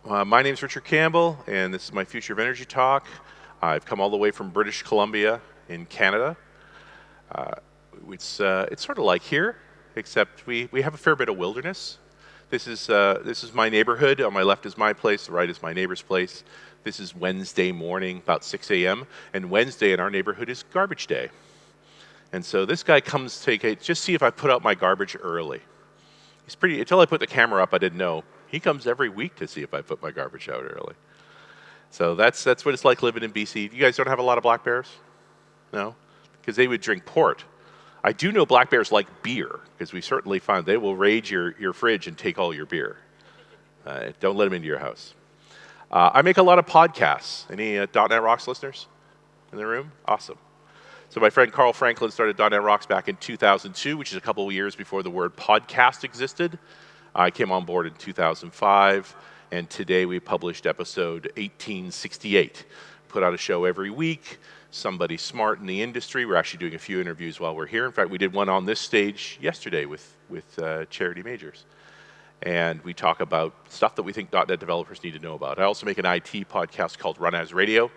My name is Richard Campbell, and this is my Future of Energy talk. I've come all the way from British Columbia in Canada. It's sort of like here, except we have a fair bit of wilderness. This is my neighborhood. On my left is my place. The right is my neighbor's place. This is Wednesday morning, about 6 a.m. And Wednesday in our neighborhood is garbage day. And so this guy comes to just see if I put out my garbage early. Until I put the camera up, I didn't know. He comes every week to see if I put my garbage out early. So that's what it's like living in BC. You guys don't have a lot of black bears? No? Because they would drink port. I do know black bears like beer, because we certainly found they will raid your fridge and take all your beer. Don't let them into your house. I make a lot of podcasts. Any .NET Rocks listeners in the room? Awesome. So my friend Carl Franklin started .NET Rocks back in 2002, which is a couple of years before the word podcast existed. I came on board in 2005, and today we published episode 1868. Put out a show every week, somebody smart in the industry. We're actually doing a few interviews while we're here. In fact, we did one on this stage yesterday with Charity Majors. And we talk about stuff that we think .NET developers need to know about. I also make an IT podcast called Run As Radio.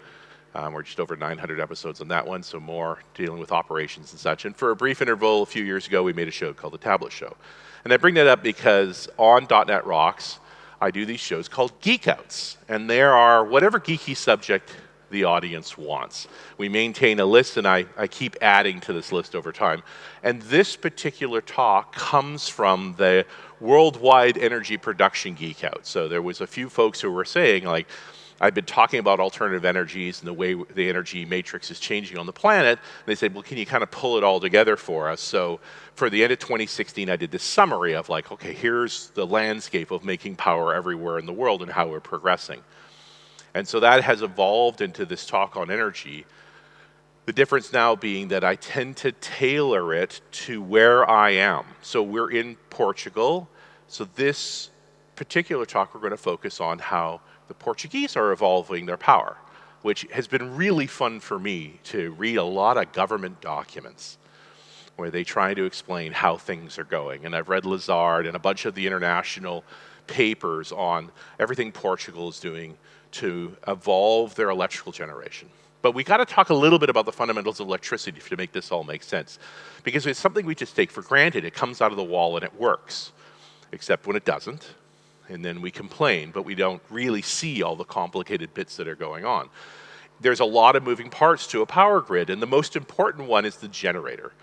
We're just over 900 episodes on that one, so more dealing with operations and such. And for a brief interval a few years ago, we made a show called The Tablet Show. And I bring that up because on .NET Rocks, I do these shows called Geek Outs. And there are whatever geeky subject the audience wants. We maintain a list, and I keep adding to this list over time. And this particular talk comes from the Worldwide Energy Production Geek Out. So there was a few folks who were saying, like, I've been talking about alternative energies and the way the energy matrix is changing on the planet. And they said, well, can you kind of pull it all together for us? So for the end of 2016, I did this summary of like, okay, here's the landscape of making power everywhere in the world and how we're progressing. And so that has evolved into this talk on energy. The difference now being that I tend to tailor it to where I am. So we're in Portugal. So this particular talk, we're going to focus on how the Portuguese are evolving their power, which has been really fun for me to read a lot of government documents where they try to explain how things are going. And I've read Lazard and a bunch of the international papers on everything Portugal is doing to evolve their electrical generation. But we got to talk a little bit about the fundamentals of electricity to make this all make sense. Because it's something we just take for granted. It comes out of the wall and it works, except when it doesn't. And then we complain, but we don't really see all the complicated bits that are going on. There's a lot of moving parts to a power grid, and the most important one is the generator.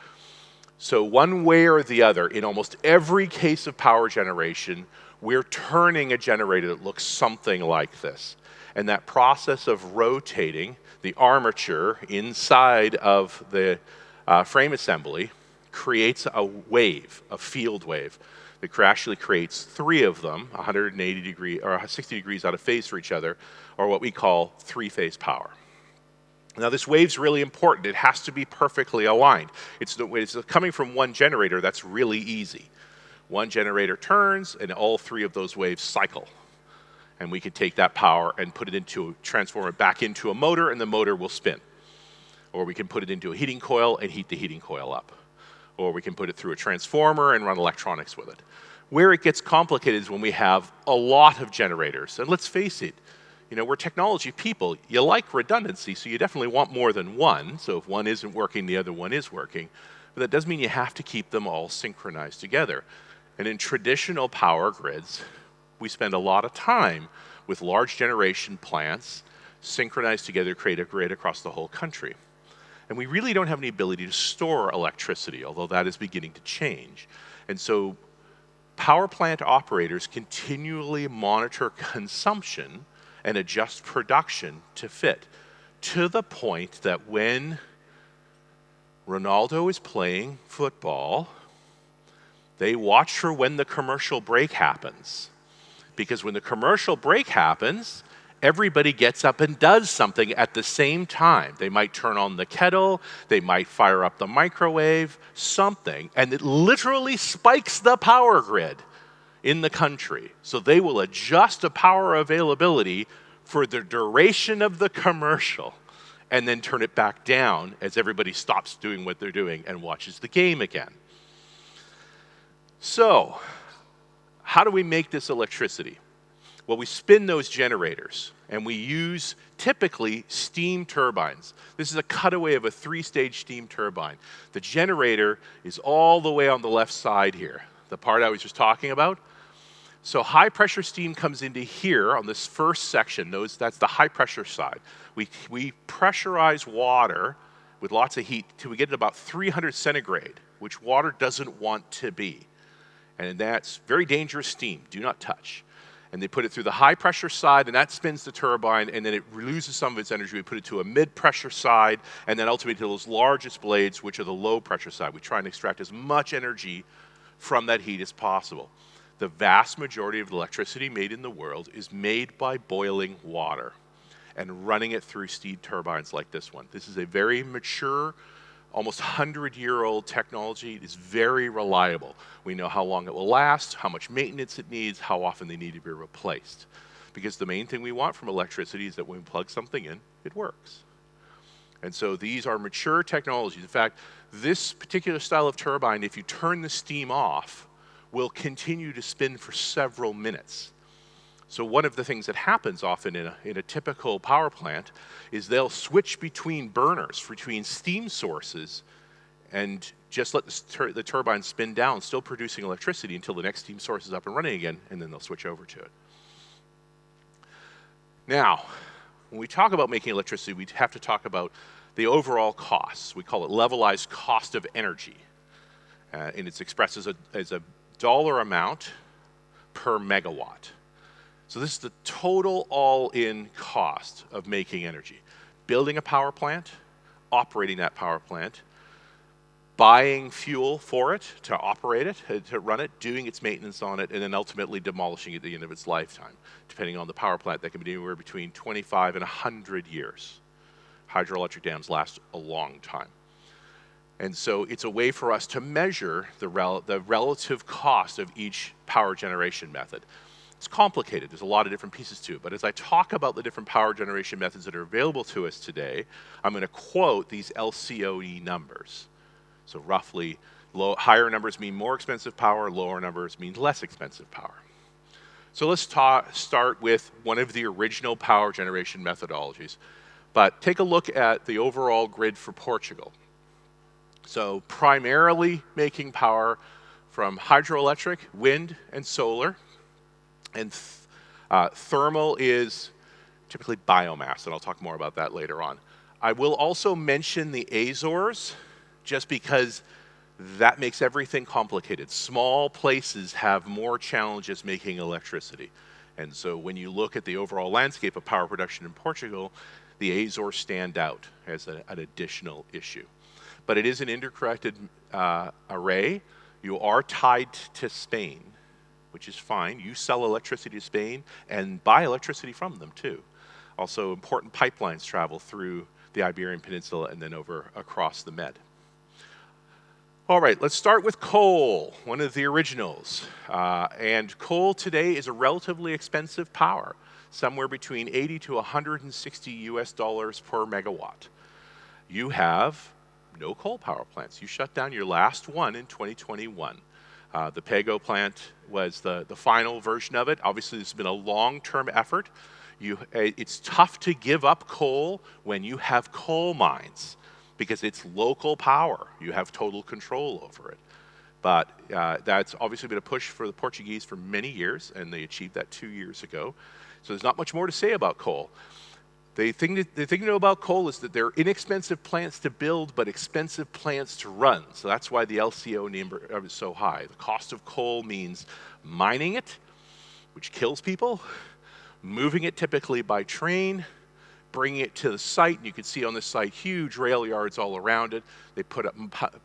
So one way or the other, in almost every case of power generation, we're turning a generator that looks something like this. And that process of rotating the armature inside of the frame assembly creates a wave, a field wave. It actually creates three of them, 180 degrees or 60 degrees out of phase for each other, or what we call three-phase power. Now this wave's really important. It has to be perfectly aligned. It's coming from one generator. That's really easy. One generator turns, and all three of those waves cycle. And we can take that power and transform it back into a motor, and the motor will spin. Or we can put it into a heating coil and heat the heating coil up. Or we can put it through a transformer and run electronics with it. Where it gets complicated is when we have a lot of generators. And let's face it, we're technology people. You like redundancy, so you definitely want more than one. So if one isn't working, the other one is working. But that doesn't mean you have to keep them all synchronized together. And in traditional power grids, we spend a lot of time with large generation plants synchronized together to create a grid across the whole country. And we really don't have any ability to store electricity, although that is beginning to change. And so power plant operators continually monitor consumption and adjust production to fit, to the point that when Ronaldo is playing football, they watch for when the commercial break happens. Because when the commercial break happens, everybody gets up and does something at the same time. They might turn on the kettle, they might fire up the microwave, something, and it literally spikes the power grid in the country. So they will adjust the power availability for the duration of the commercial and then turn it back down as everybody stops doing what they're doing and watches the game again. So, how do we make this electricity? Well, we spin those generators, and we use typically steam turbines. This is a cutaway of a 3-stage steam turbine. The generator is all the way on the left side here, the part I was just talking about. So high pressure steam comes into here on this first section. That's the high pressure side. We pressurize water with lots of heat till we get to about 300 centigrade, which water doesn't want to be. And that's very dangerous steam. Do not touch. And they put it through the high pressure side, and that spins the turbine, and then it loses some of its energy. We put it to a mid pressure side, and then ultimately to those largest blades, which are the low pressure side. We try and extract as much energy from that heat as possible. The vast majority of the electricity made in the world is made by boiling water and running it through steam turbines like this one. This is a very mature, almost 100-year-old technology. It is very reliable. We know how long it will last, how much maintenance it needs, how often they need to be replaced. Because the main thing we want from electricity is that when we plug something in, it works. And so these are mature technologies. In fact, this particular style of turbine, if you turn the steam off, will continue to spin for several minutes. So one of the things that happens often in a typical power plant is they'll switch between burners, between steam sources, and just let the turbine spin down, still producing electricity until the next steam source is up and running again, and then they'll switch over to it. Now, when we talk about making electricity, we have to talk about the overall costs. We call it levelized cost of energy. And it's expressed as a dollar amount per megawatt. So this is the total all-in cost of making energy. Building a power plant, operating that power plant, buying fuel for it to operate it, to run it, doing its maintenance on it, and then ultimately demolishing it at the end of its lifetime. Depending on the power plant, that can be anywhere between 25 and 100 years. Hydroelectric dams last a long time. And so it's a way for us to measure the relative cost of each power generation method. It's complicated. There's a lot of different pieces to it. But as I talk about the different power generation methods that are available to us today, I'm going to quote these LCOE numbers. So roughly, higher numbers mean more expensive power, lower numbers mean less expensive power. So let's start with one of the original power generation methodologies. But take a look at the overall grid for Portugal. So primarily making power from hydroelectric, wind, and solar. And thermal is typically biomass, and I'll talk more about that later on. I will also mention the Azores, just because that makes everything complicated. Small places have more challenges making electricity. And so when you look at the overall landscape of power production in Portugal, the Azores stand out as an additional issue. But it is an interconnected array. You are tied to Spain, which is fine. You sell electricity to Spain and buy electricity from them too. Also, important pipelines travel through the Iberian Peninsula and then over across the Med. All right, let's start with coal, one of the originals. And coal today is a relatively expensive power, somewhere between 80 to 160 US dollars per megawatt. You have no coal power plants. You shut down your last one in 2021. The Pego plant was the final version of it. Obviously, this has been a long-term effort. It's tough to give up coal when you have coal mines because it's local power. You have total control over it. But that's obviously been a push for the Portuguese for many years, and they achieved that 2 years ago. So there's not much more to say about coal. The thing to know about coal is that they're inexpensive plants to build, but expensive plants to run. So that's why the LCO number is so high. The cost of coal means mining it, which kills people, moving it typically by train, bringing it to the site. And you can see on this site huge rail yards all around it. They put up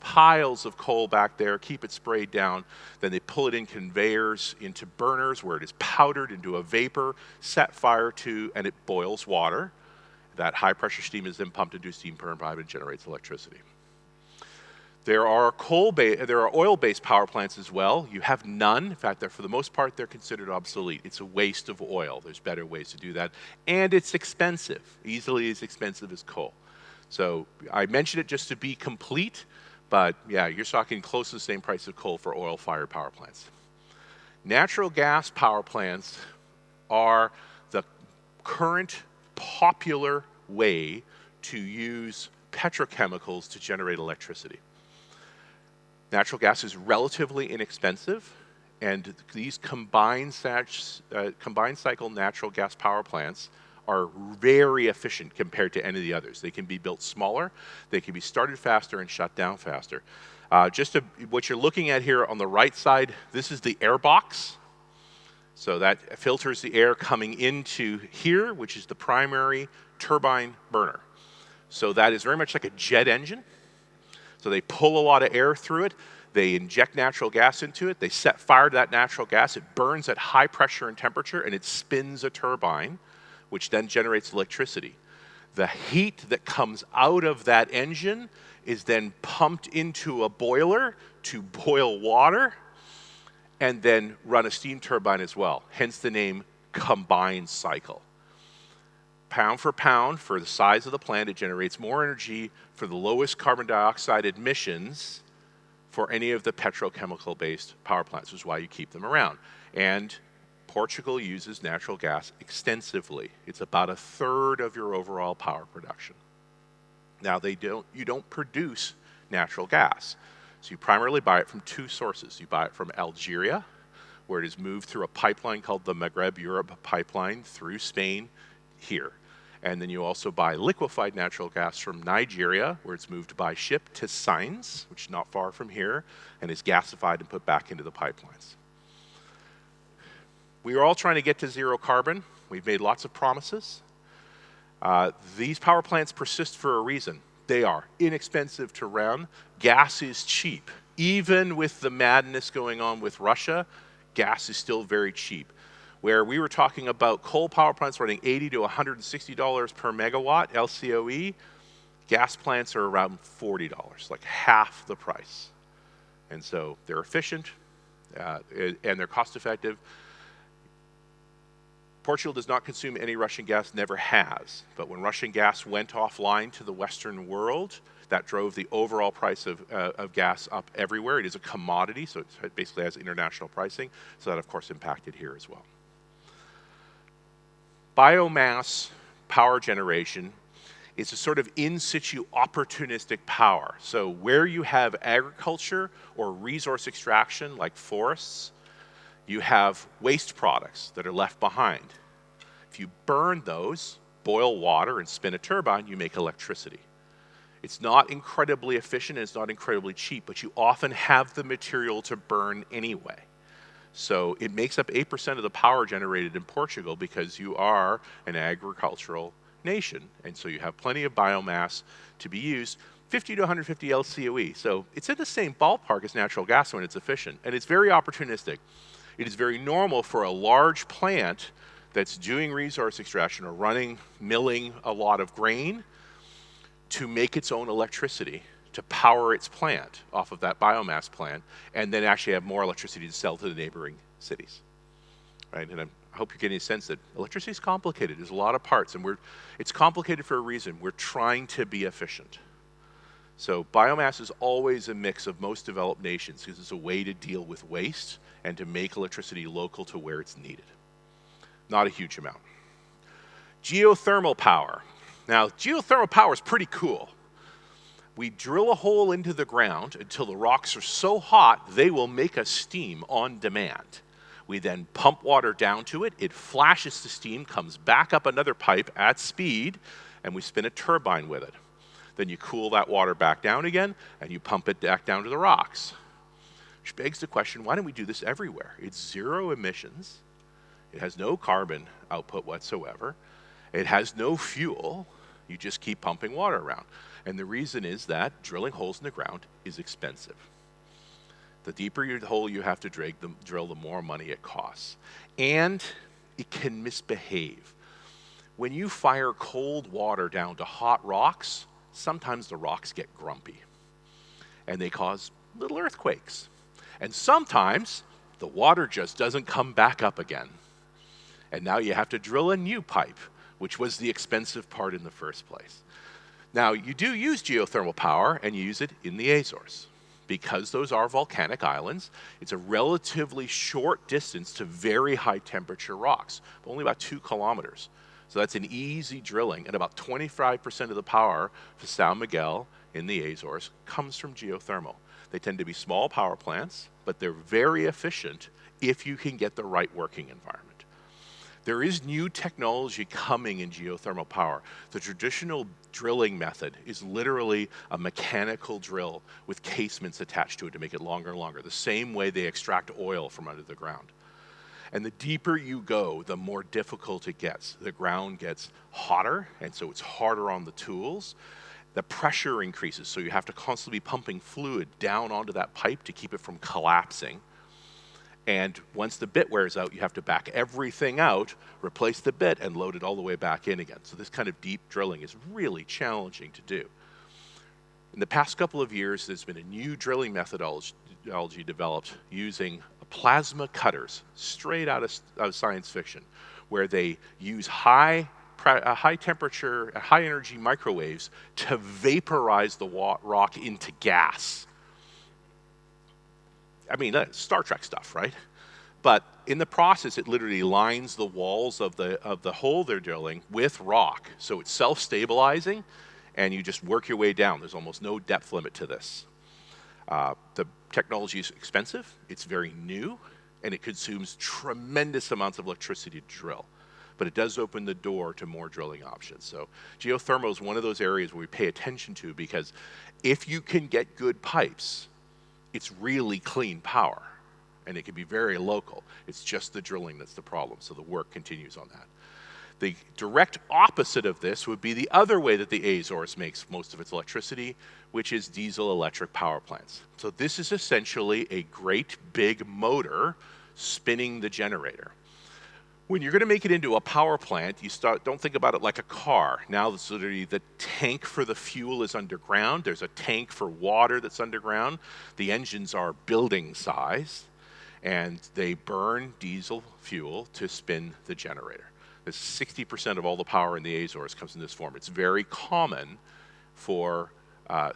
piles of coal back there, keep it sprayed down. Then they pull it in conveyors into burners where it is powdered into a vapor, set fire to, and it boils water. That high pressure steam is then pumped into a steam turbine and generates electricity. There are oil-based power plants as well. You have none. In fact, for the most part, they're considered obsolete. It's a waste of oil. There's better ways to do that. And it's expensive, easily as expensive as coal. So I mentioned it just to be complete, but yeah, you're talking close to the same price of coal for oil-fired power plants. Natural gas power plants are the current popular way to use petrochemicals to generate electricity. Natural gas is relatively inexpensive, and these combined cycle natural gas power plants are very efficient compared to any of the others. They can be built smaller, they can be started faster and shut down faster. What you're looking at here on the right side, this is the air box. So that filters the air coming into here, which is the primary turbine burner. So that is very much like a jet engine. So they pull a lot of air through it, they inject natural gas into it, they set fire to that natural gas, it burns at high pressure and temperature, and it spins a turbine, which then generates electricity. The heat that comes out of that engine is then pumped into a boiler to boil water and then run a steam turbine as well, hence the name combined cycle. Pound for pound, for the size of the plant, it generates more energy for the lowest carbon dioxide emissions for any of the petrochemical-based power plants, which is why you keep them around. And Portugal uses natural gas extensively. It's about 1/3 of your overall power production. Now, you don't produce natural gas. So you primarily buy it from two sources. You buy it from Algeria, where it is moved through a pipeline called the Maghreb-Europe pipeline through Spain here. And then you also buy liquefied natural gas from Nigeria, where it's moved by ship to Sines, which is not far from here, and is gasified and put back into the pipelines. We are all trying to get to zero carbon. We've made lots of promises. These power plants persist for a reason. They are inexpensive to run. Gas is cheap. Even with the madness going on with Russia, gas is still very cheap. Where we were talking about coal power plants running $80 to $160 per megawatt LCOE, gas plants are around $40, like half the price. And so they're efficient and they're cost effective. Portugal does not consume any Russian gas, never has. But when Russian gas went offline to the Western world, that drove the overall price of gas up everywhere. It is a commodity, so it basically has international pricing. So that, of course, impacted here as well. Biomass power generation is a sort of in situ opportunistic power. So where you have agriculture or resource extraction, like forests, you have waste products that are left behind. If you burn those, boil water, and spin a turbine, you make electricity. It's not incredibly efficient and it's not incredibly cheap, but you often have the material to burn anyway. So it makes up 8% of the power generated in Portugal because you are an agricultural nation. And so you have plenty of biomass to be used, 50 to 150 LCOE. So it's in the same ballpark as natural gas when it's efficient. And it's very opportunistic. It is very normal for a large plant that's doing resource extraction or milling a lot of grain to make its own electricity, to power its plant off of that biomass plant, and then actually have more electricity to sell to the neighboring cities. Right? And I hope you're getting a sense that electricity is complicated. There's a lot of parts, and it's complicated for a reason. We're trying to be efficient. So biomass is always a mix of most developed nations because it's a way to deal with waste and to make electricity local to where it's needed. Not a huge amount. Geothermal power. Now, geothermal power is pretty cool. We drill a hole into the ground until the rocks are so hot they will make us steam on demand. We then pump water down to it, it flashes the steam, comes back up another pipe at speed, and we spin a turbine with it. Then you cool that water back down again, and you pump it back down to the rocks. Which begs the question, why don't we do this everywhere? It's zero emissions. It has no carbon output whatsoever. It has no fuel. You just keep pumping water around. And the reason is that drilling holes in the ground is expensive. The deeper the hole you have to drill, the more money it costs. And it can misbehave. When you fire cold water down to hot rocks, sometimes the rocks get grumpy. And they cause little earthquakes. And sometimes the water just doesn't come back up again. And now you have to drill a new pipe, which was the expensive part in the first place. Now, you do use geothermal power, and you use it in the Azores. because those are volcanic islands, it's a relatively short distance to very high temperature rocks, only about 2 kilometers. So that's an easy drilling, and about 25% of the power for São Miguel in the Azores comes from geothermal. They tend to be small power plants, but they're very efficient if you can get the right working environment. There is new technology coming in geothermal power. The traditional drilling method is literally a mechanical drill with casements attached to it to make it longer and longer, the same way they extract oil from under the ground. And the deeper you go, the more difficult it gets. The ground gets hotter, and so it's harder on the tools. The pressure increases, so you have to constantly be pumping fluid down onto that pipe to keep it from collapsing. And once the bit wears out, you have to back everything out, replace the bit, and load it all the way back in again. So this kind of deep drilling is really challenging to do. In the past couple of years, there's been a new drilling methodology developed using plasma cutters, straight out of science fiction, where they use high temperature, high energy microwaves to vaporize the rock into gas. I mean, that's Star Trek stuff, right? But in the process, it literally lines the walls of the hole they're drilling with rock. So it's self-stabilizing, and you just work your way down. There's almost no depth limit to this. The technology is expensive, it's very new, and it consumes tremendous amounts of electricity to drill. But it does open the door to more drilling options. So geothermal is one of those areas where we pay attention to, because if you can get good pipes, it's really clean power, and it can be very local. It's just the drilling that's the problem, so the work continues on that. The direct opposite of this would be the other way that the Azores makes most of its electricity, which is diesel electric power plants. So this is essentially a great big motor spinning the generator. When you're going to make it into a power plant, don't think about it like a car. Now it's literally the tank for the fuel is underground. There's a tank for water that's underground. The engines are building size, and they burn diesel fuel to spin the generator. 60% of all the power in the Azores comes in this form. It's very common for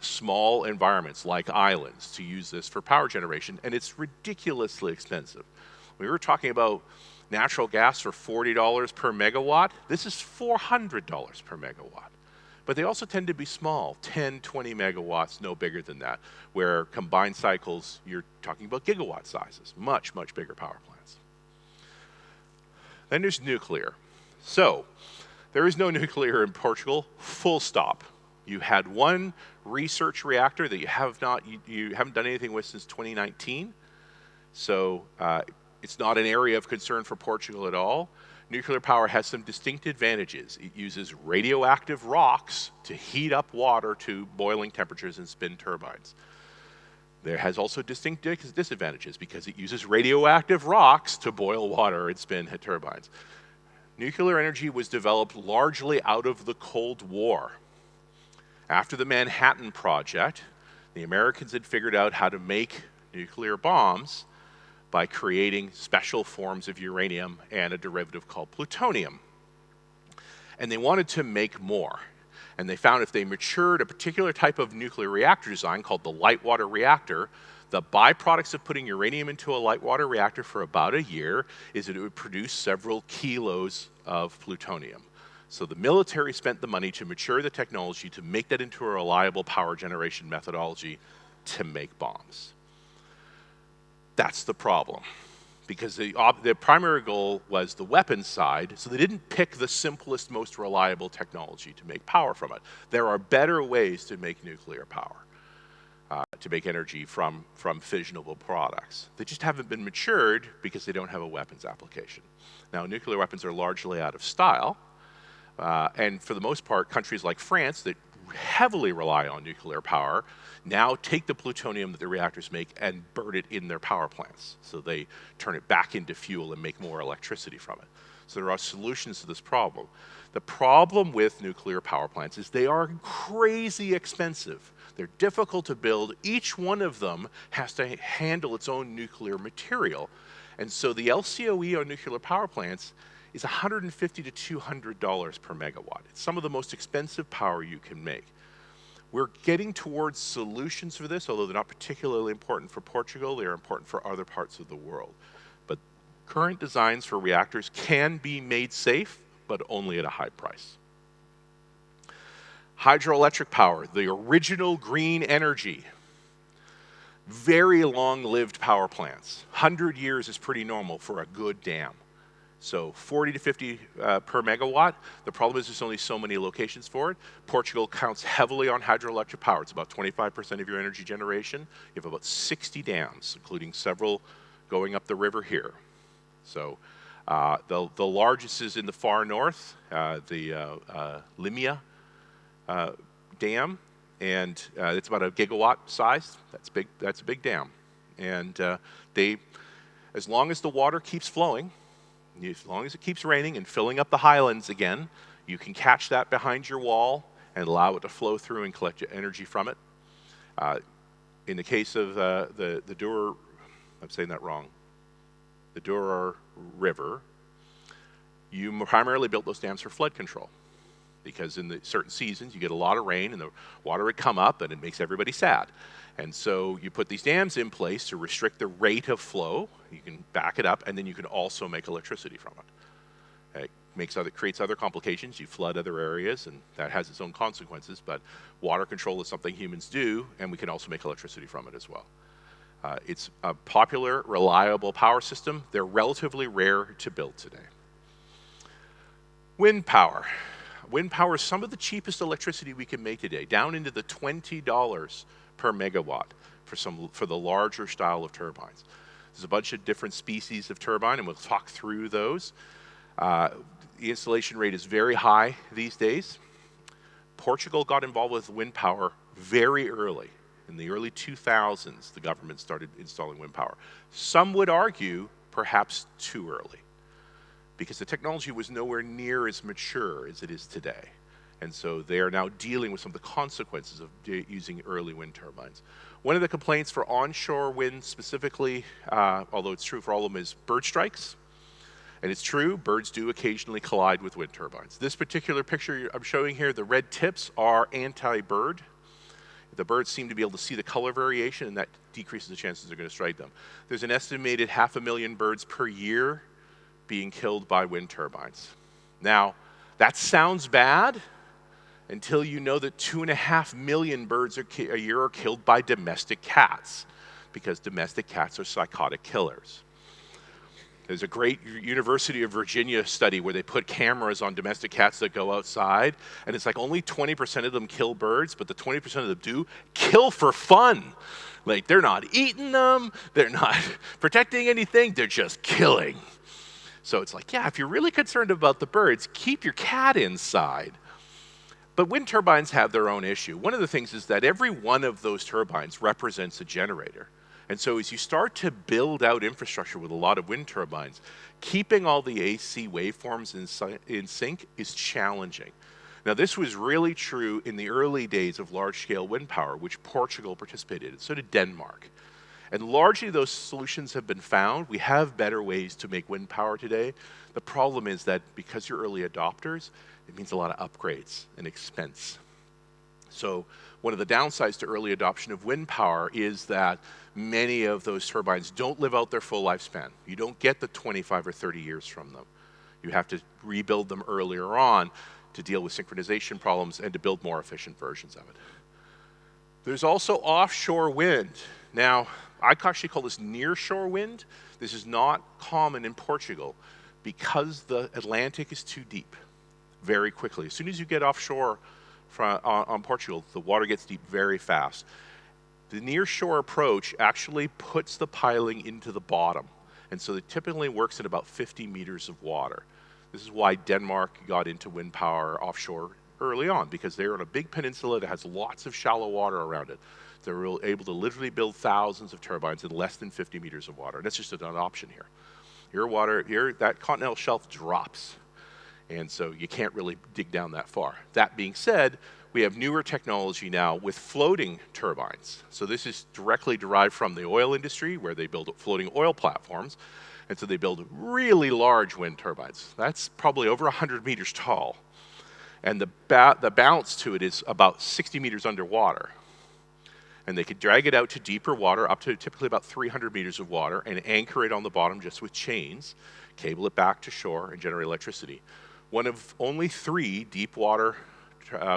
small environments like islands to use this for power generation, and it's ridiculously expensive. We were talking about natural gas for $40 per megawatt. This is $400 per megawatt. But they also tend to be small, 10, 20 megawatts, no bigger than that, where combined cycles, you're talking about gigawatt sizes, much, much bigger power plants. Then there's nuclear. So there is no nuclear in Portugal, full stop. You had one research reactor that you haven't done anything with since 2019. So it's not an area of concern for Portugal at all. Nuclear power has some distinct advantages. It uses radioactive rocks to heat up water to boiling temperatures and spin turbines. There has also distinct disadvantages because it uses radioactive rocks to boil water and spin turbines. Nuclear energy was developed largely out of the Cold War. After the Manhattan Project, the Americans had figured out how to make nuclear bombs by creating special forms of uranium and a derivative called plutonium. And they wanted to make more. And they found if they matured a particular type of nuclear reactor design called the light water reactor, the byproducts of putting uranium into a light water reactor for about a year is that it would produce several kilos of plutonium. So the military spent the money to mature the technology to make that into a reliable power generation methodology to make bombs. That's the problem, because the primary goal was the weapons side, so they didn't pick the simplest, most reliable technology to make power from it. There are better ways to make nuclear power, to make energy from fissionable products. They just haven't been matured because they don't have a weapons application. Now, nuclear weapons are largely out of style, and for the most part, countries like France that heavily rely on nuclear power now take the plutonium that the reactors make and burn it in their power plants. So they turn it back into fuel and make more electricity from it. So there are solutions to this problem. The problem with nuclear power plants is they are crazy expensive. They're difficult to build. Each one of them has to handle its own nuclear material. And so the LCOE on nuclear power plants is $150 to $200 per megawatt. It's some of the most expensive power you can make. We're getting towards solutions for this, although they're not particularly important for Portugal, they are important for other parts of the world. But current designs for reactors can be made safe, but only at a high price. Hydroelectric power, the original green energy. Very long-lived power plants. 100 years is pretty normal for a good dam. So 40 to 50 per megawatt. The problem is there's only so many locations for it. Portugal counts heavily on hydroelectric power. It's about 25% of your energy generation. You have about 60 dams, including several going up the river here. So the largest is in the far north, the Limia dam, and it's about a gigawatt size. That's big. That's a big dam, and as long as the water keeps flowing, as long as it keeps raining and filling up the highlands again, you can catch that behind your wall and allow it to flow through and collect energy from it. In the case of the Douro, I'm saying that wrong, the Douro River, you primarily built those dams for flood control, because in the certain seasons you get a lot of rain and the water would come up and it makes everybody sad. And so you put these dams in place to restrict the rate of flow. You can back it up, and then you can also make electricity from it. It creates other complications. You flood other areas, and that has its own consequences. But water control is something humans do, and we can also make electricity from it as well. It's a popular, reliable power system. They're relatively rare to build today. Wind power. Wind power is some of the cheapest electricity we can make today, down into the $20 per megawatt for the larger style of turbines. There's a bunch of different species of turbine, and we'll talk through those. The installation rate is very high these days. Portugal got involved with wind power very early. In the early 2000s, the government started installing wind power. Some would argue perhaps too early, because the technology was nowhere near as mature as it is today. And so they are now dealing with some of the consequences of using early wind turbines. One of the complaints for onshore wind specifically, although it's true for all of them, is bird strikes. And it's true, birds do occasionally collide with wind turbines. This particular picture I'm showing here, the red tips are anti-bird. The birds seem to be able to see the color variation, and that decreases the chances they're going to strike them. There's an estimated 500,000 birds per year being killed by wind turbines. Now, that sounds bad until you know that 2.5 million birds a year are killed by domestic cats, because domestic cats are psychotic killers. There's a great University of Virginia study where they put cameras on domestic cats that go outside, and it's like only 20% of them kill birds, but the 20% of them do kill for fun. Like, they're not eating them, they're not protecting anything, they're just killing. So it's like, yeah, if you're really concerned about the birds, keep your cat inside. But wind turbines have their own issue. One of the things is that every one of those turbines represents a generator. And so as you start to build out infrastructure with a lot of wind turbines, keeping all the AC waveforms in sync is challenging. Now, this was really true in the early days of large-scale wind power, which Portugal participated in. So did Denmark. And largely those solutions have been found. We have better ways to make wind power today. The problem is that because you're early adopters, it means a lot of upgrades and expense. So one of the downsides to early adoption of wind power is that many of those turbines don't live out their full lifespan. You don't get the 25 or 30 years from them. You have to rebuild them earlier on to deal with synchronization problems and to build more efficient versions of it. There's also offshore wind. Now, I actually call this nearshore wind. This is not common in Portugal because the Atlantic is too deep very quickly. As soon as you get offshore on Portugal, the water gets deep very fast. The nearshore approach actually puts the piling into the bottom, and so it typically works at about 50 meters of water. This is why Denmark got into wind power offshore early on, because they're on a big peninsula that has lots of shallow water around it. They were able to literally build thousands of turbines in less than 50 meters of water, and that's just an option here. That continental shelf drops, and so you can't really dig down that far. That being said, we have newer technology now with floating turbines. So this is directly derived from the oil industry, where they build floating oil platforms, and so they build really large wind turbines. That's probably over 100 meters tall. And the balance to it is about 60 meters underwater. And they could drag it out to deeper water, up to typically about 300 meters of water, and anchor it on the bottom just with chains, cable it back to shore, and generate electricity. One of only 3 deep water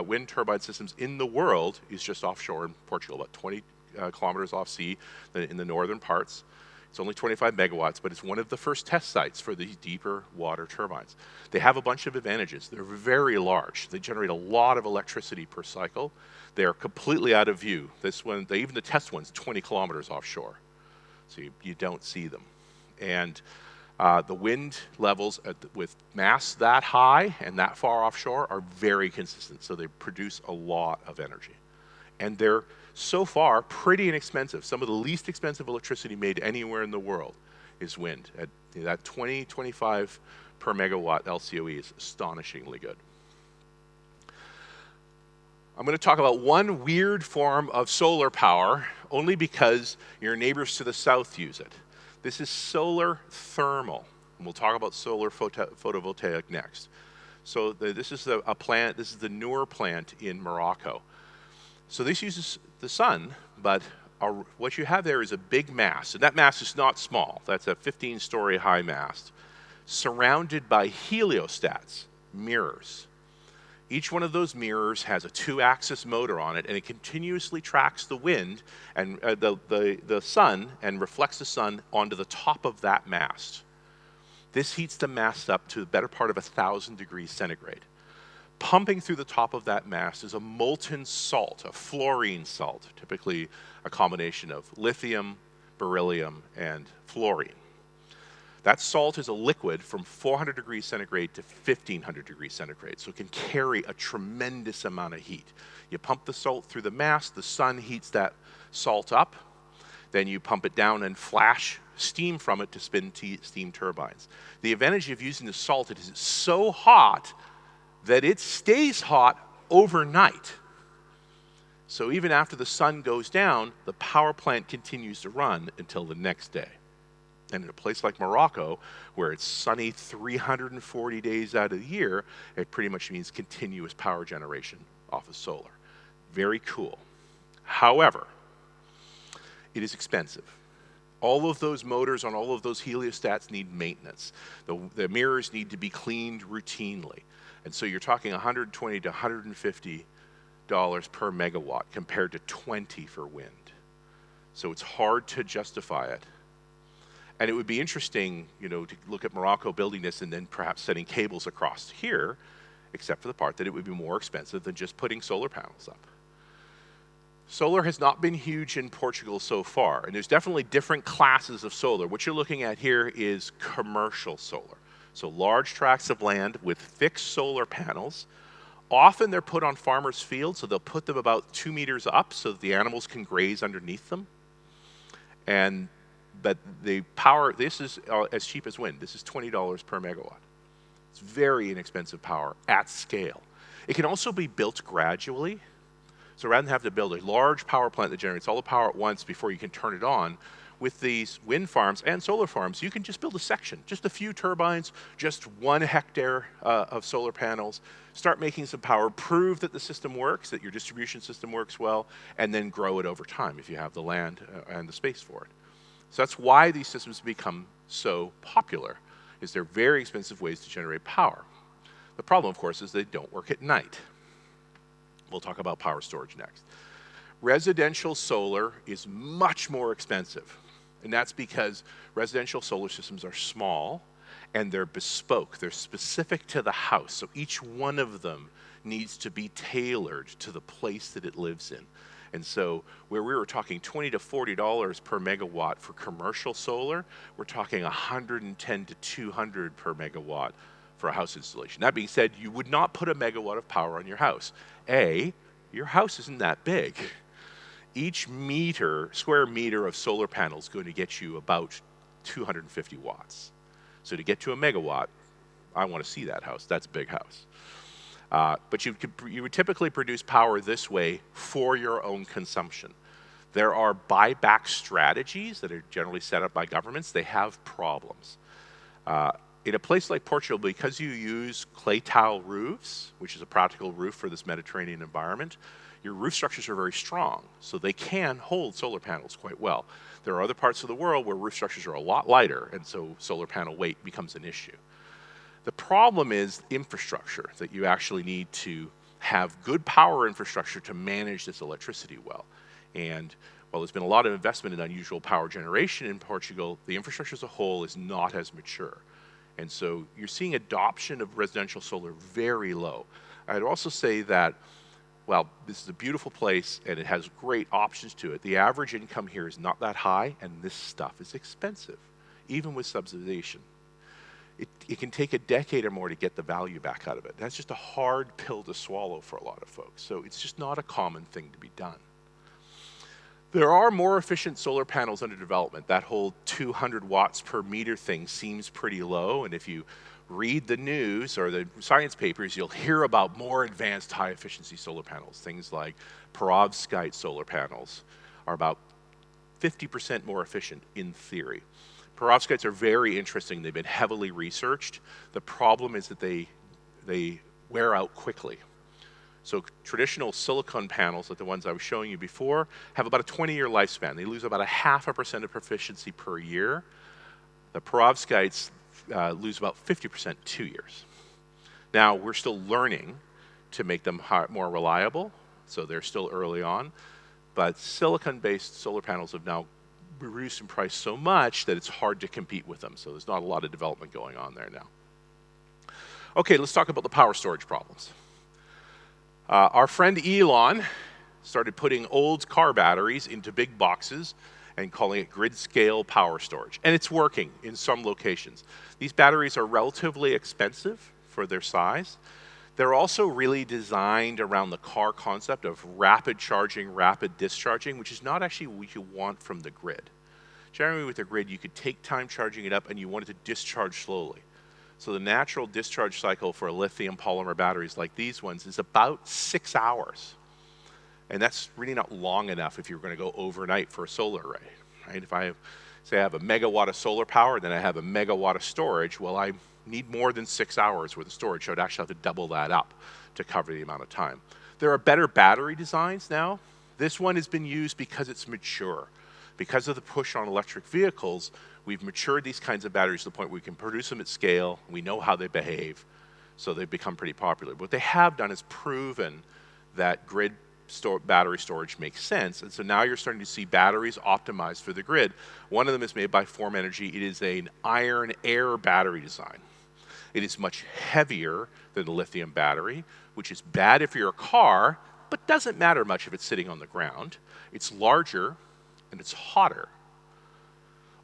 wind turbine systems in the world is just offshore in Portugal, about 20 kilometers off sea in the northern parts. It's only 25 megawatts, but it's one of the first test sites for these deeper water turbines. They have a bunch of advantages. They're very large. They generate a lot of electricity per cycle. They're completely out of view. This one, even the test one's 20 kilometers offshore, so you don't see them. And the wind levels with mass that high and that far offshore are very consistent, so they produce a lot of energy. And they're so far pretty inexpensive. Some of the least expensive electricity made anywhere in the world is wind. At that 25 per megawatt LCOE is astonishingly good. I'm going to talk about one weird form of solar power, only because your neighbors to the south use it. This is solar thermal. And we'll talk about solar photovoltaic next. So this is a plant, this is the Noor plant in Morocco. So this uses the sun, but what you have there is a big mast, and that mast is not small. That's a 15-story high mast, surrounded by heliostats, mirrors. Each one of those mirrors has a 2-axis motor on it, and it continuously tracks the wind and the sun and reflects the sun onto the top of that mast. This heats the mast up to the better part of 1,000 degrees centigrade. Pumping through the top of that mast is a molten salt, a fluorine salt, typically a combination of lithium, beryllium, and fluorine. That salt is a liquid from 400 degrees centigrade to 1,500 degrees centigrade, so it can carry a tremendous amount of heat. You pump the salt through the mast, the sun heats that salt up, then you pump it down and flash steam from it to spin steam turbines. The advantage of using the salt is it's so hot that it stays hot overnight. So even after the sun goes down, the power plant continues to run until the next day. And in a place like Morocco, where it's sunny 340 days out of the year, it pretty much means continuous power generation off of solar. Very cool. However, it is expensive. All of those motors on all of those heliostats need maintenance. The mirrors need to be cleaned routinely. And so you're talking $120 to $150 per megawatt compared to 20 for wind. So it's hard to justify it. And it would be interesting, to look at Morocco building this and then perhaps setting cables across here, except for the part that it would be more expensive than just putting solar panels up. Solar has not been huge in Portugal so far, and there's definitely different classes of solar. What you're looking at here is commercial solar. So large tracts of land with fixed solar panels. Often they're put on farmers' fields, so they'll put them about 2 meters up so that the animals can graze underneath them. But the power, this is as cheap as wind. This is $20 per megawatt. It's very inexpensive power at scale. It can also be built gradually. So rather than have to build a large power plant that generates all the power at once before you can turn it on, with these wind farms and solar farms, you can just build a section, just a few turbines, just 1 hectare of solar panels, start making some power, prove that the system works, that your distribution system works well, and then grow it over time if you have the land and the space for it. So that's why these systems become so popular, is they're very expensive ways to generate power. The problem, of course, is they don't work at night. We'll talk about power storage next. Residential solar is much more expensive, and that's because residential solar systems are small and they're bespoke. They're specific to the house, so each one of them needs to be tailored to the place that it lives in. And so where we were talking $20 to $40 per megawatt for commercial solar, we're talking $110 to $200 per megawatt for a house installation. That being said, you would not put a megawatt of power on your house. Your house isn't that big. Each square meter of solar panels is going to get you about 250 watts. So to get to a megawatt, I want to see that house. That's a big house. But you would typically produce power this way for your own consumption. There are buyback strategies that are generally set up by governments. They have problems. in a place like Portugal, because you use clay tile roofs, which is a practical roof for this Mediterranean environment, your roof structures are very strong, so they can hold solar panels quite well. There are other parts of the world where roof structures are a lot lighter, and so solar panel weight becomes an issue. The problem is infrastructure, that you actually need to have good power infrastructure to manage this electricity well. And while there's been a lot of investment in unusual power generation in Portugal, the infrastructure as a whole is not as mature. And so you're seeing adoption of residential solar very low. I'd also say that, well, this is a beautiful place and it has great options to it. The average income here is not that high, and this stuff is expensive, even with subsidization. It can take a decade or more to get the value back out of it. That's just a hard pill to swallow for a lot of folks. So it's just not a common thing to be done. There are more efficient solar panels under development. That whole 200 watts per meter thing seems pretty low, and if you read the news or the science papers, you'll hear about more advanced high-efficiency solar panels. Things like perovskite solar panels are about 50% more efficient in theory. Perovskites are very interesting. They've been heavily researched. The problem is that they wear out quickly. So traditional silicon panels, like the ones I was showing you before, have about a 20-year lifespan. They lose about 0.5% of proficiency per year. The perovskites lose about 50% 2 years. Now, we're still learning to make them more reliable, so they're still early on. But silicon-based solar panels have now reduced in price so much that it's hard to compete with them. So there's not a lot of development going on there now. Okay, let's talk about the power storage problems. Our friend Elon started putting old car batteries into big boxes and calling it grid-scale power storage. And it's working in some locations. These batteries are relatively expensive for their size. They're also really designed around the car concept of rapid charging, rapid discharging, which is not actually what you want from the grid. Generally with the grid, you could take time charging it up and you want it to discharge slowly. So the natural discharge cycle for lithium polymer batteries like these ones is about 6 hours. And that's really not long enough if you're going to go overnight for a solar array. Right? If I have a megawatt of solar power, then I have a megawatt of storage, well, I need more than 6 hours worth of storage. So I'd actually have to double that up to cover the amount of time. There are better battery designs now. This one has been used because it's mature. Because of the push on electric vehicles, we've matured these kinds of batteries to the point where we can produce them at scale. We know how they behave, so they've become pretty popular. What they have done is proven that grid battery storage makes sense, and so now you're starting to see batteries optimized for the grid. One of them is made by Form Energy. It is an iron-air battery design. It is much heavier than the lithium battery, which is bad if you're a car, but doesn't matter much if it's sitting on the ground. It's larger, and it's hotter.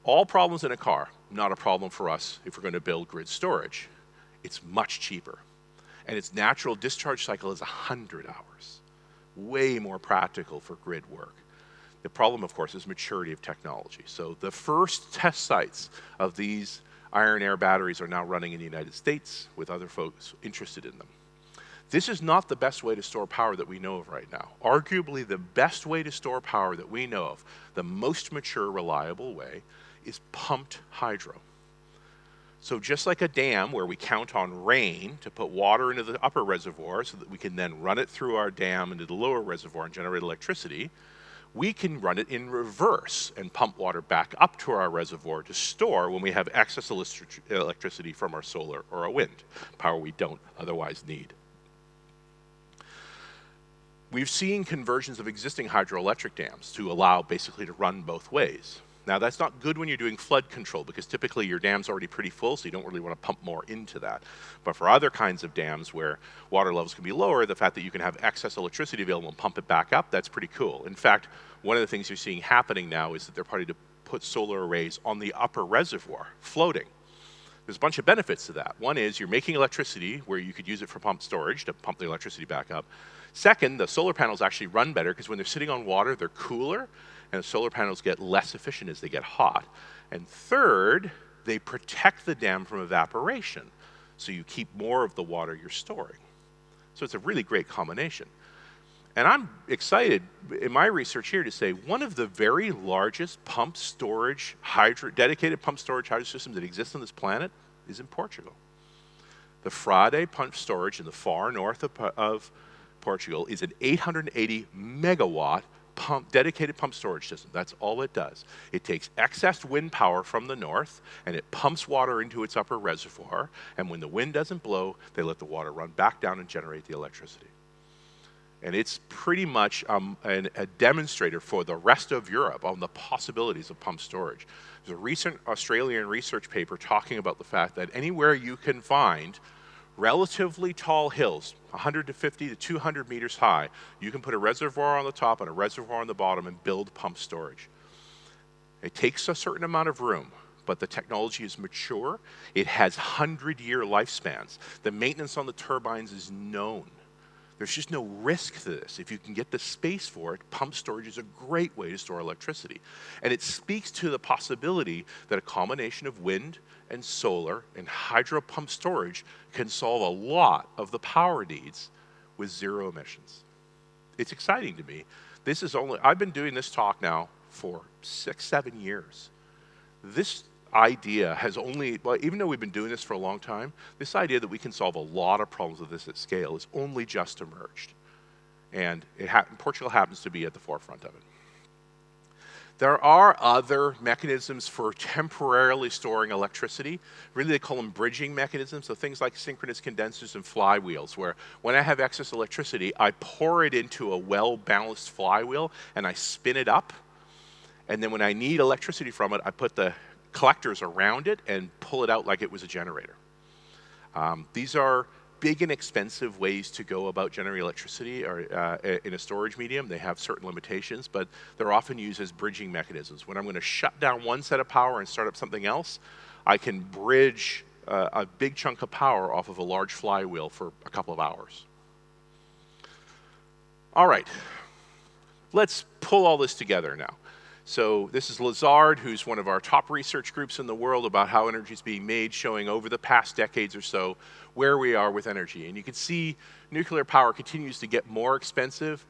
All problems in a car, not a problem for us if we're going to build grid storage. It's much cheaper. And its natural discharge cycle is 100 hours. Way more practical for grid work. The problem, of course, is maturity of technology. So the first test sites of these iron-air batteries are now running in the United States with other folks interested in them. This is not the best way to store power that we know of right now. Arguably, the best way to store power that we know of, the most mature, reliable way, is pumped hydro. So just like a dam where we count on rain to put water into the upper reservoir so that we can then run it through our dam into the lower reservoir and generate electricity, we can run it in reverse and pump water back up to our reservoir to store when we have excess electricity from our solar or our wind, power we don't otherwise need. We've seen conversions of existing hydroelectric dams to allow basically to run both ways. Now that's not good when you're doing flood control because typically your dam's already pretty full, so you don't really want to pump more into that. But for other kinds of dams where water levels can be lower, the fact that you can have excess electricity available and pump it back up, that's pretty cool. In fact, one of the things you're seeing happening now is that they're starting to put solar arrays on the upper reservoir, floating. There's a bunch of benefits to that. One is you're making electricity where you could use it for pump storage to pump the electricity back up. Second, the solar panels actually run better because when they're sitting on water, they're cooler, and the solar panels get less efficient as they get hot. And third, they protect the dam from evaporation, so you keep more of the water you're storing. So it's a really great combination. And I'm excited in my research here to say one of the very largest pump storage, dedicated pump storage hydro systems that exists on this planet, is in Portugal. The Frade pumped storage in the far north of Portugal is an 880 megawatt dedicated pump storage system. That's all it does. It takes excess wind power from the north and it pumps water into its upper reservoir, and when the wind doesn't blow, they let the water run back down and generate the electricity. And it's pretty much a demonstrator for the rest of Europe on the possibilities of pump storage. There's a recent Australian research paper talking about the fact that anywhere you can find relatively tall hills, 150 to 200 meters high, you can put a reservoir on the top and a reservoir on the bottom and build pump storage. It takes a certain amount of room, but the technology is mature. It has 100-year lifespans. The maintenance on the turbines is known. There's just no risk to this. If you can get the space for it, pump storage is a great way to store electricity. And it speaks to the possibility that a combination of wind and solar and hydro pump storage can solve a lot of the power needs with zero emissions. It's exciting to me. I've been doing this talk now for 6-7 years. This idea has even though we've been doing this for a long time, this idea that we can solve a lot of problems with this at scale is only just emerged. And Portugal happens to be at the forefront of it. There are other mechanisms for temporarily storing electricity. Really, they call them bridging mechanisms. So things like synchronous condensers and flywheels, where when I have excess electricity, I pour it into a well-balanced flywheel and I spin it up. And then when I need electricity from it, I put the collectors around it and pull it out like it was a generator. These are big and expensive ways to go about generating electricity or in a storage medium. They have certain limitations, but they're often used as bridging mechanisms. When I'm going to shut down one set of power and start up something else, I can bridge a big chunk of power off of a large flywheel for a couple of hours. All right, let's pull all this together now. So this is Lazard, who's one of our top research groups in the world about how energy is being made, showing over the past decades or so where we are with energy. And you can see nuclear power continues to get more expensive.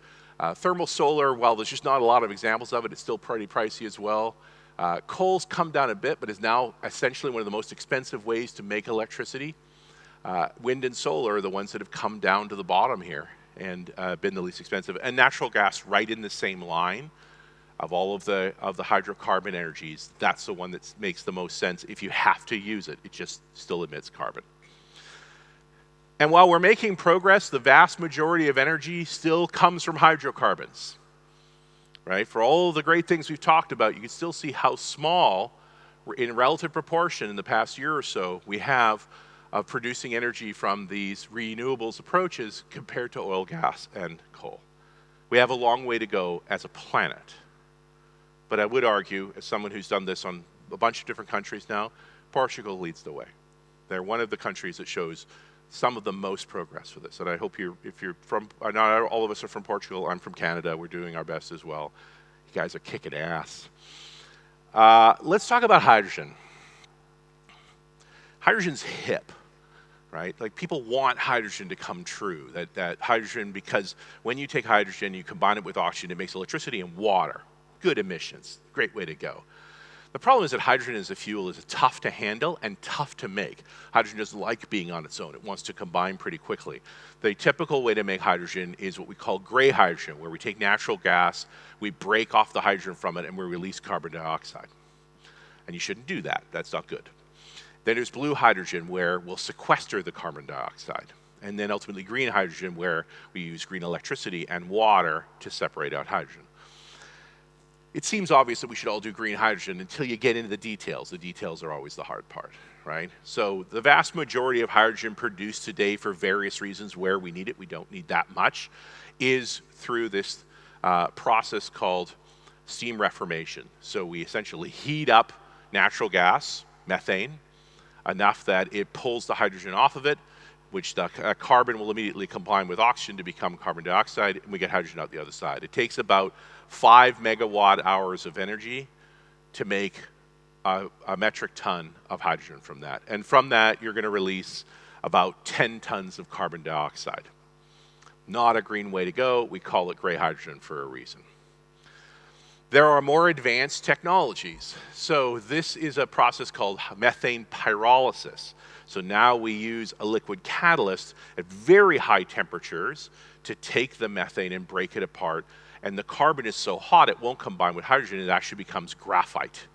Thermal solar, while there's just not a lot of examples of it, it's still pretty pricey as well. Coal's come down a bit, but is now essentially one of the most expensive ways to make electricity. Wind and solar are the ones that have come down to the bottom here and been the least expensive. And natural gas right in the same line. Of all of the hydrocarbon energies, that's the one that makes the most sense. If you have to use it, it just still emits carbon. And while we're making progress, the vast majority of energy still comes from hydrocarbons, right? For all of the great things we've talked about, you can still see how small, in relative proportion in the past year or so, we have of producing energy from these renewables approaches compared to oil, gas, and coal. We have a long way to go as a planet. But I would argue, as someone who's done this on a bunch of different countries now, Portugal leads the way. They're one of the countries that shows some of the most progress for this. And I hope if you're from, not all of us are from Portugal, I'm from Canada, we're doing our best as well. You guys are kicking ass. Let's talk about hydrogen. Hydrogen's hip, right? Like people want hydrogen to come true. That hydrogen, because when you take hydrogen, you combine it with oxygen, it makes electricity and water. Good emissions, great way to go. The problem is that hydrogen as a fuel is tough to handle and tough to make. Hydrogen doesn't like being on its own. It wants to combine pretty quickly. The typical way to make hydrogen is what we call gray hydrogen, where we take natural gas, we break off the hydrogen from it, and we release carbon dioxide. And you shouldn't do that. That's not good. Then there's blue hydrogen, where we'll sequester the carbon dioxide. And then ultimately green hydrogen, where we use green electricity and water to separate out hydrogen. It seems obvious that we should all do green hydrogen until you get into the details. The details are always the hard part, right? So the vast majority of hydrogen produced today for various reasons where we need it, we don't need that much, is through this process called steam reformation. So we essentially heat up natural gas, methane, enough that it pulls the hydrogen off of it, which the carbon will immediately combine with oxygen to become carbon dioxide, and we get hydrogen out the other side. It takes about 5 megawatt hours of energy to make a metric ton of hydrogen from that. And from that, you're going to release about 10 tons of carbon dioxide. Not a green way to go. We call it gray hydrogen for a reason. There are more advanced technologies. So this is a process called methane pyrolysis. So now we use a liquid catalyst at very high temperatures to take the methane and break it apart. And the carbon is so hot it won't combine with hydrogen, it actually becomes graphite.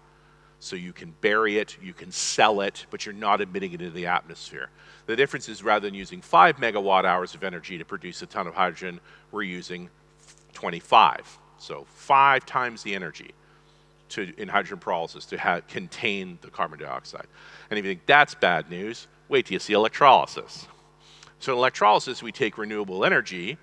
So you can bury it, you can sell it, but you're not emitting it into the atmosphere. The difference is rather than using 5 megawatt hours of energy to produce a ton of hydrogen, we're using 25. So 5 times the energy in hydrogen pyrolysis to contain the carbon dioxide. And if you think that's bad news, wait till you see electrolysis. So in electrolysis, we take renewable energy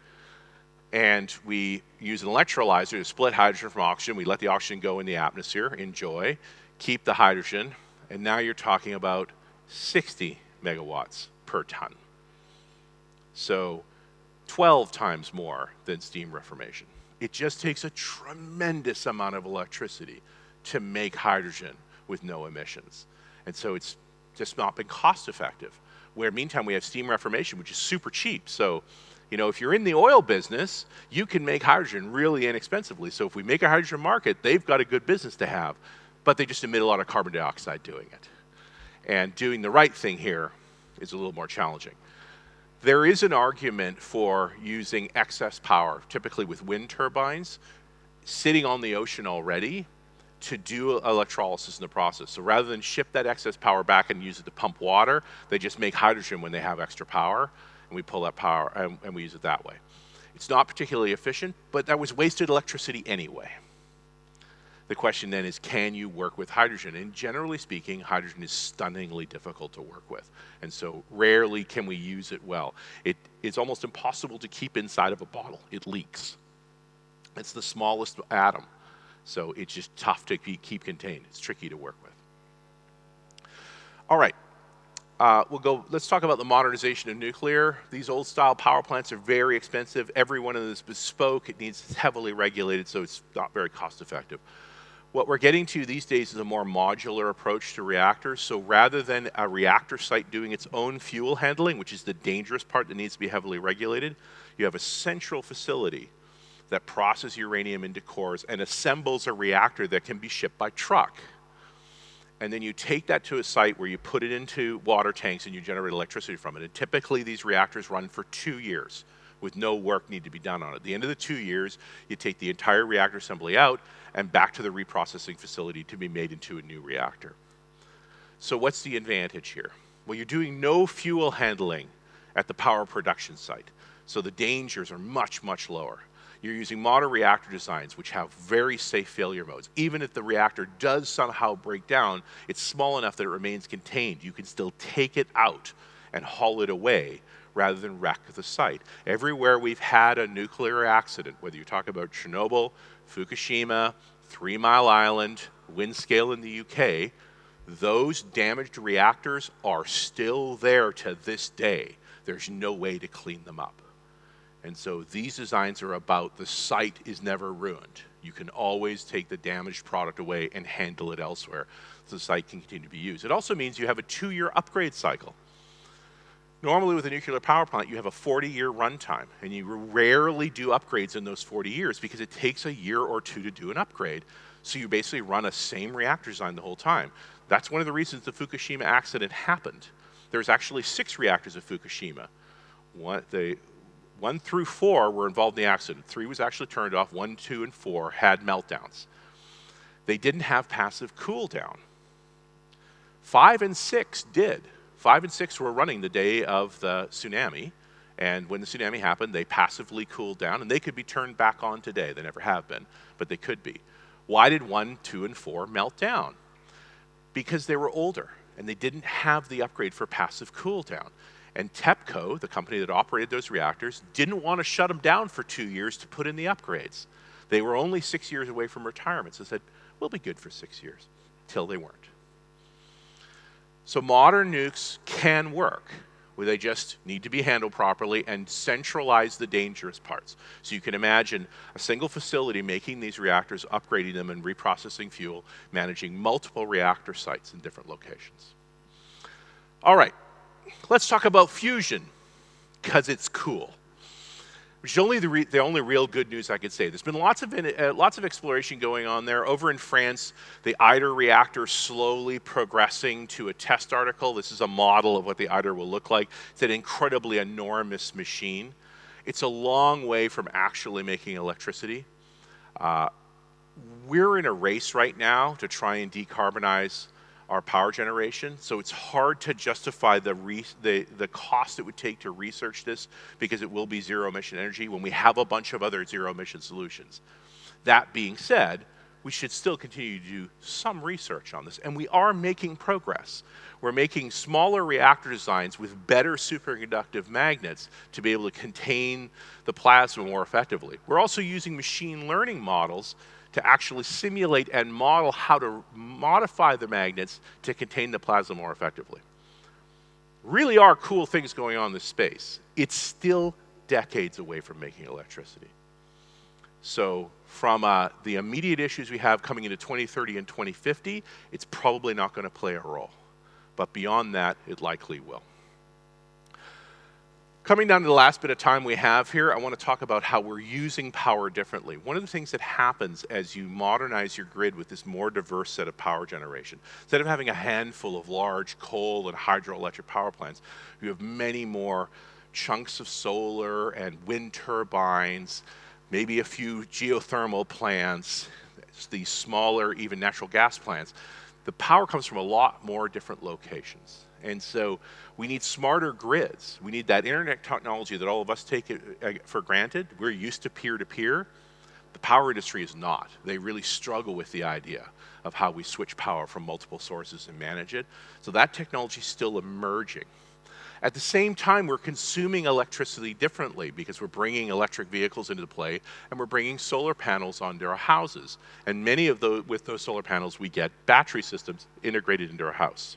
and we use an electrolyzer to split hydrogen from oxygen. We let the oxygen go in the atmosphere, enjoy, keep the hydrogen, and now you're talking about 60 megawatts per ton. So 12 times more than steam reformation. It just takes a tremendous amount of electricity to make hydrogen with no emissions. And so it's just not been cost effective. Where meantime we have steam reformation, which is super cheap. So, you know, if you're in the oil business, you can make hydrogen really inexpensively. So if we make a hydrogen market, they've got a good business to have, but they just emit a lot of carbon dioxide doing it. And doing the right thing here is a little more challenging. There is an argument for using excess power, typically with wind turbines, sitting on the ocean already to do electrolysis in the process. So rather than ship that excess power back and use it to pump water, they just make hydrogen when they have extra power, and we pull that power and we use it that way. It's not particularly efficient, but that was wasted electricity anyway. The question then is, can you work with hydrogen? And generally speaking, hydrogen is stunningly difficult to work with. And so rarely can we use it well. It's almost impossible to keep inside of a bottle. It leaks. It's the smallest atom. So it's just tough to keep contained. It's tricky to work with. All right. Let's talk about the modernization of nuclear. These old style power plants are very expensive. Every one of them is bespoke. It's heavily regulated, so it's not very cost effective. What we're getting to these days is a more modular approach to reactors. So rather than a reactor site doing its own fuel handling, which is the dangerous part that needs to be heavily regulated, you have a central facility that processes uranium into cores and assembles a reactor that can be shipped by truck. And then you take that to a site where you put it into water tanks and you generate electricity from it. And typically these reactors run for 2 years with no work need to be done on it. At the end of the 2 years, you take the entire reactor assembly out and back to the reprocessing facility to be made into a new reactor. So what's the advantage here? Well, you're doing no fuel handling at the power production site. So the dangers are much, much lower. You're using modern reactor designs which have very safe failure modes. Even if the reactor does somehow break down, it's small enough that it remains contained. You can still take it out and haul it away rather than wreck the site. Everywhere we've had a nuclear accident, whether you talk about Chernobyl, Fukushima, 3 Mile Island, Windscale in the UK, those damaged reactors are still there to this day. There's no way to clean them up. And so these designs are about the site is never ruined. You can always take the damaged product away and handle it elsewhere so the site can continue to be used. It also means you have a 2-year upgrade cycle. Normally with a nuclear power plant, you have a 40-year runtime, and you rarely do upgrades in those 40 years because it takes a year or 2 to do an upgrade. So you basically run a same reactor design the whole time. That's one of the reasons the Fukushima accident happened. There's actually 6 reactors at Fukushima. 1 through 4 were involved in the accident. 3 was actually turned off. 1, 2, and 4 had meltdowns. They didn't have passive cool down. 5 and 6 did. 5 and 6 were running the day of the tsunami, and when the tsunami happened, they passively cooled down, and they could be turned back on today. They never have been, but they could be. Why did 1, 2, and 4 melt down? Because they were older, and they didn't have the upgrade for passive cool down. And TEPCO, the company that operated those reactors, didn't want to shut them down for 2 years to put in the upgrades. They were only 6 years away from retirement, so they said, we'll be good for 6 years, till they weren't. So modern nukes can work, where they just need to be handled properly and centralize the dangerous parts. So you can imagine a single facility making these reactors, upgrading them and reprocessing fuel, managing multiple reactor sites in different locations. All right, let's talk about fusion, because it's cool. which is only the only real good news I could say. There's been lots of exploration going on there. Over in France, the ITER reactor is slowly progressing to a test article. This is a model of what the ITER will look like. It's an incredibly enormous machine. It's a long way from actually making electricity. We're in a race right now to try and decarbonize our power generation, so it's hard to justify the cost it would take to research this, because it will be zero emission energy when we have a bunch of other zero emission solutions. That being said, we should still continue to do some research on this, and we are making progress. We're making smaller reactor designs with better superconductive magnets to be able to contain the plasma more effectively. We're also using machine learning models to actually simulate and model how to modify the magnets to contain the plasma more effectively. Really are cool things going on in this space. It's still decades away from making electricity. So from the immediate issues we have coming into 2030 and 2050, it's probably not going to play a role. But beyond that, it likely will. Coming down to the last bit of time we have here, I want to talk about how we're using power differently. One of the things that happens as you modernize your grid with this more diverse set of power generation, instead of having a handful of large coal and hydroelectric power plants, you have many more chunks of solar and wind turbines, maybe a few geothermal plants, these smaller even natural gas plants. The power comes from a lot more different locations. And so we need smarter grids. We need that internet technology that all of us take for granted. We're used to peer-to-peer. The power industry is not. They really struggle with the idea of how we switch power from multiple sources and manage it. So that technology is still emerging. At the same time, we're consuming electricity differently because we're bringing electric vehicles into play, and we're bringing solar panels onto our houses. And many of those, with those solar panels, we get battery systems integrated into our house.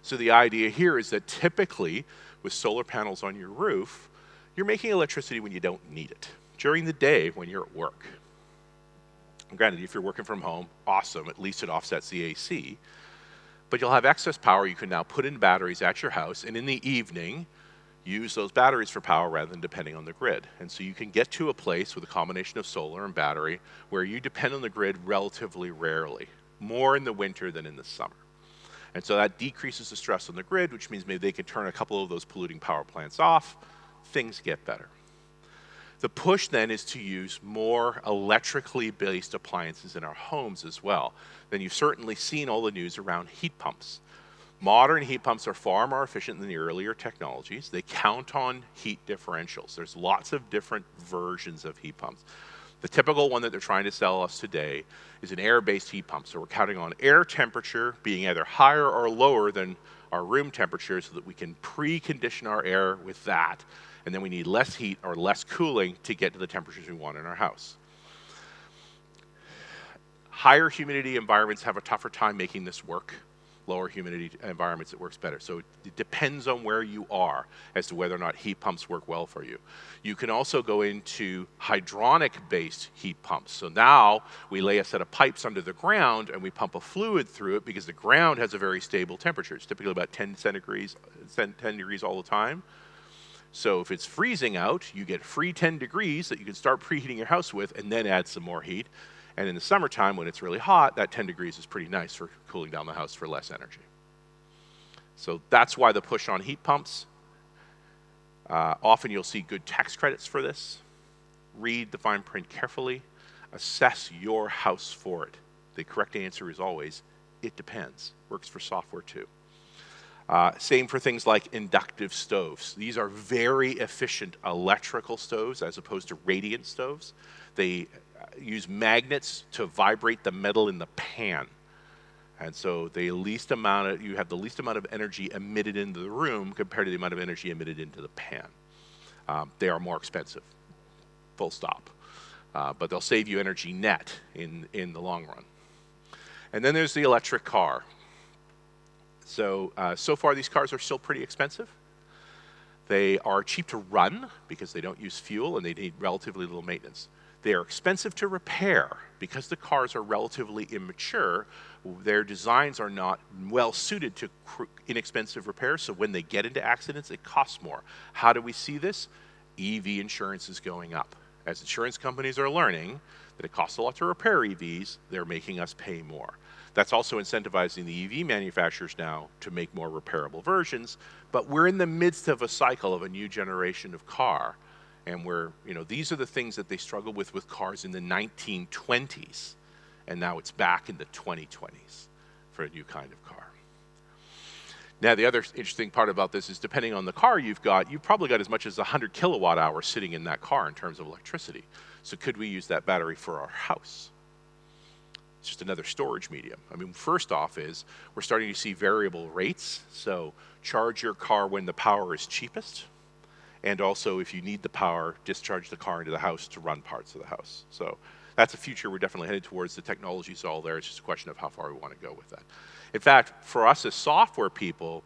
So the idea here is that typically with solar panels on your roof, you're making electricity when you don't need it, during the day when you're at work. And granted, if you're working from home, awesome, at least it offsets the AC. But you'll have excess power you can now put in batteries at your house, and in the evening, use those batteries for power rather than depending on the grid. And so you can get to a place with a combination of solar and battery where you depend on the grid relatively rarely, more in the winter than in the summer. And so that decreases the stress on the grid, which means maybe they can turn a couple of those polluting power plants off. Things get better. The push then is to use more electrically based appliances in our homes as well. Then you've certainly seen all the news around heat pumps. Modern heat pumps are far more efficient than the earlier technologies. They count on heat differentials. There's lots of different versions of heat pumps. The typical one that they're trying to sell us today is an air-based heat pump. So we're counting on air temperature being either higher or lower than our room temperature so that we can precondition our air with that. And then we need less heat or less cooling to get to the temperatures we want in our house. Higher humidity environments have a tougher time making this work. Lower humidity environments, it works better. So it depends on where you are as to whether or not heat pumps work well for you. You can also go into hydronic-based heat pumps. So now we lay a set of pipes under the ground and we pump a fluid through it because the ground has a very stable temperature. It's typically about 10 degrees all the time. So if it's freezing out, you get free 10 degrees that you can start preheating your house with and then add some more heat. And in the summertime, when it's really hot, that 10 degrees is pretty nice for cooling down the house for less energy. So that's why the push on heat pumps. Often you'll see good tax credits for this. Read the fine print carefully. Assess your house for it. The correct answer is always, it depends. Works for software too. Same for things like inductive stoves. These are very efficient electrical stoves as opposed to radiant stoves. They use magnets to vibrate the metal in the pan. And so you have the least amount of energy emitted into the room compared to the amount of energy emitted into the pan. They are more expensive, full stop. But they'll save you energy net in the long run. And then there's the electric car. So far these cars are still pretty expensive. They are cheap to run because they don't use fuel and they need relatively little maintenance. They are expensive to repair because the cars are relatively immature. Their designs are not well suited to inexpensive repairs, so when they get into accidents, it costs more. How do we see this? EV insurance is going up. As insurance companies are learning that it costs a lot to repair EVs, they're making us pay more. That's also incentivizing the EV manufacturers now to make more repairable versions, but we're in the midst of a cycle of a new generation of car, and these are the things that they struggled with cars in the 1920s, and now it's back in the 2020s for a new kind of car. Now, the other interesting part about this is depending on the car you've probably got as much as 100 kilowatt hours sitting in that car in terms of electricity. So could we use that battery for our house? It's just another storage medium. I mean, first off we're starting to see variable rates. So charge your car when the power is cheapest. And also, if you need the power, discharge the car into the house to run parts of the house. So that's a future we're definitely headed towards. The technology's all there. It's just a question of how far we want to go with that. In fact, for us as software people,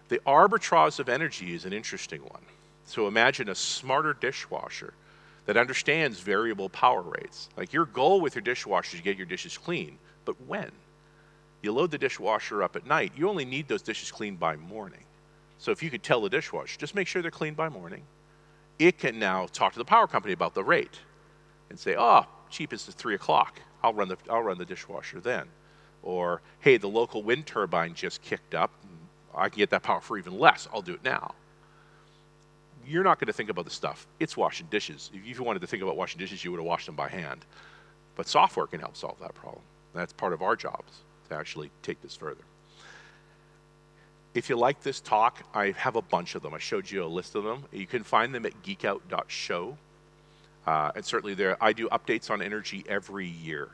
the arbitrage of energy is an interesting one. So imagine a smarter dishwasher that understands variable power rates. Like, your goal with your dishwasher is to get your dishes clean, but when? You load the dishwasher up at night, you only need those dishes cleaned by morning. So if you could tell the dishwasher, just make sure they're cleaned by morning, it can now talk to the power company about the rate and say, oh, cheapest is 3 o'clock. I'll run the dishwasher then. Or, hey, the local wind turbine just kicked up. I can get that power for even less. I'll do it now. You're not going to think about the stuff. It's washing dishes. If you wanted to think about washing dishes, you would have washed them by hand. But software can help solve that problem. That's part of our jobs, to actually take this further. If you like this talk, I have a bunch of them. I showed you a list of them. You can find them at geekout.show. And certainly there, I do updates on energy every year.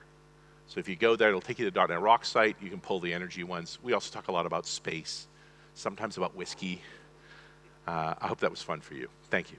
So if you go there, it'll take you to the .NET Rock site. You can pull the energy ones. We also talk a lot about space, sometimes about whiskey. I hope that was fun for you. Thank you.